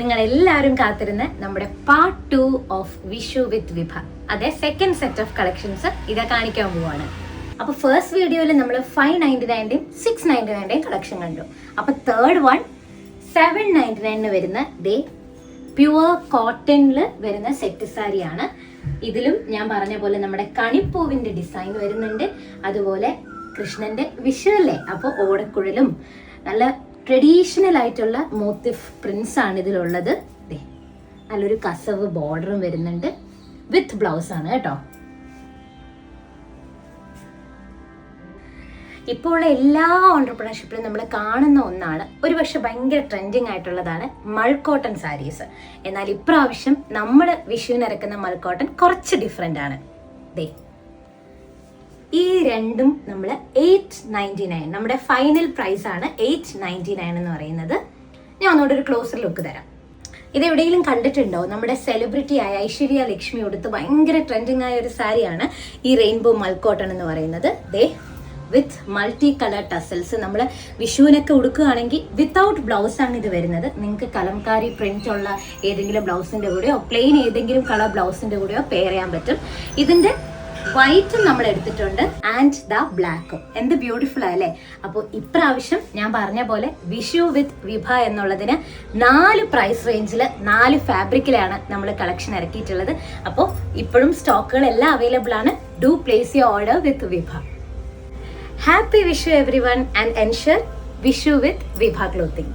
നിങ്ങൾ എല്ലാവരും കാത്തിരുന്ന നമ്മുടെ പാർട്ട് 2 ഓഫ് വിഷു വിത്ത് വിഭ, അതെ സെക്കൻഡ് സെറ്റ് ഓഫ് കളക്ഷൻസ് ഇതാ കാണിക്കാൻ പോവാണ്. അപ്പൊ ഫസ്റ്റ് വീഡിയോയിൽ നമ്മൾ 599 699 കളക്ഷൻ കണ്ടു. അപ്പൊ തേർഡ് വൺ 799 വരുന്ന ദേ പ്യുവർ കോട്ടണിൽ വരുന്ന സെറ്റ് സാരിയാണ്. ഇതിലും ഞാൻ പറഞ്ഞ പോലെ നമ്മുടെ കണിപ്പൂവിന്റെ ഡിസൈൻ വരുന്നുണ്ട്. അതുപോലെ കൃഷ്ണന്റെ വിഷു അല്ലേ, അപ്പോൾ ഓടക്കുഴലും നല്ല ട്രഡീഷണൽ ആയിട്ടുള്ള മോട്ടിഫ് പ്രിന്റ്സ് ആണ് ഇതിലുള്ളത്. നല്ലൊരു കസവ് ബോർഡറും വരുന്നുണ്ട്. വിത്ത് ബ്ലൗസ് ആണ് കേട്ടോ. ഇപ്പോൾ ഉള്ള എല്ലാ ഓൺടർപ്രണർഷിപ്പിലും നമ്മൾ കാണുന്ന ഒന്നാണ്, ഒരുപക്ഷെ ഭയങ്കര ട്രെൻഡിങ് ആയിട്ടുള്ളതാണ് മൾക്കോട്ടൺ സാരീസ്. എന്നാൽ ഇപ്രാവശ്യം നമ്മൾ വിഷുവിനിറക്കുന്ന മൾക്കോട്ടൺ കുറച്ച് ഡിഫറെൻ്റ് ആണ്. ദേ ഈ രണ്ടും നമ്മൾ 899, നമ്മുടെ ഫൈനൽ പ്രൈസ് ആണ് 899 എന്ന് പറയുന്നത്. ഞാൻ ഒന്നുകൂടെ ഒരു ക്ലോസർ ലുക്ക് തരാം. ഇത് എവിടെയെങ്കിലും കണ്ടിട്ടുണ്ടോ? നമ്മുടെ സെലിബ്രിറ്റി ആയ ഐശ്വര്യ ലക്ഷ്മി കൊടുത്ത് ഭയങ്കര ട്രെൻഡിങ് ആയ ഒരു സാരിയാണ് ഈ റെയിൻബോ മൾക്കോട്ടൺ എന്ന് പറയുന്നത്. ദേ വിത്ത് മൾട്ടി കളർ ടസൽസ്. നമ്മൾ വിഷുവിനൊക്കെ ഉടുക്കുകയാണെങ്കിൽ വിത്തൗട്ട് ബ്ലൗസ് ആണ് ഇത് വരുന്നത്. നിങ്ങൾക്ക് കലംകാരി പ്രിന്റ് ഉള്ള ഏതെങ്കിലും ബ്ലൗസിന്റെ കൂടെയോ പ്ലെയിൻ ഏതെങ്കിലും കളർ ബ്ലൗസിന്റെ കൂടെയോ പെയർ ചെയ്യാൻ പറ്റും. ഇതിന്റെ വൈറ്റും നമ്മൾ എടുത്തിട്ടുണ്ട് ആൻഡ് ദ ബ്ലാക്കും. എന്ത് ബ്യൂട്ടിഫുൾ അല്ലേ. അപ്പോൾ ഇപ്രാവശ്യം ഞാൻ പറഞ്ഞ പോലെ വിഷു വിത്ത് വിഭ എന്നുള്ളതിന് 4 പ്രൈസ് റേഞ്ചിൽ 4 ഫാബ്രിക്കിലാണ് നമ്മൾ കളക്ഷൻ ഇറക്കിയിട്ടുള്ളത്. അപ്പോൾ ഇപ്പോഴും സ്റ്റോക്കുകൾ എല്ലാം അവൈലബിൾ ആണ്. Do place your order with Vibha. Happy Vishu everyone and ensure Vishu with Vibha Clothing.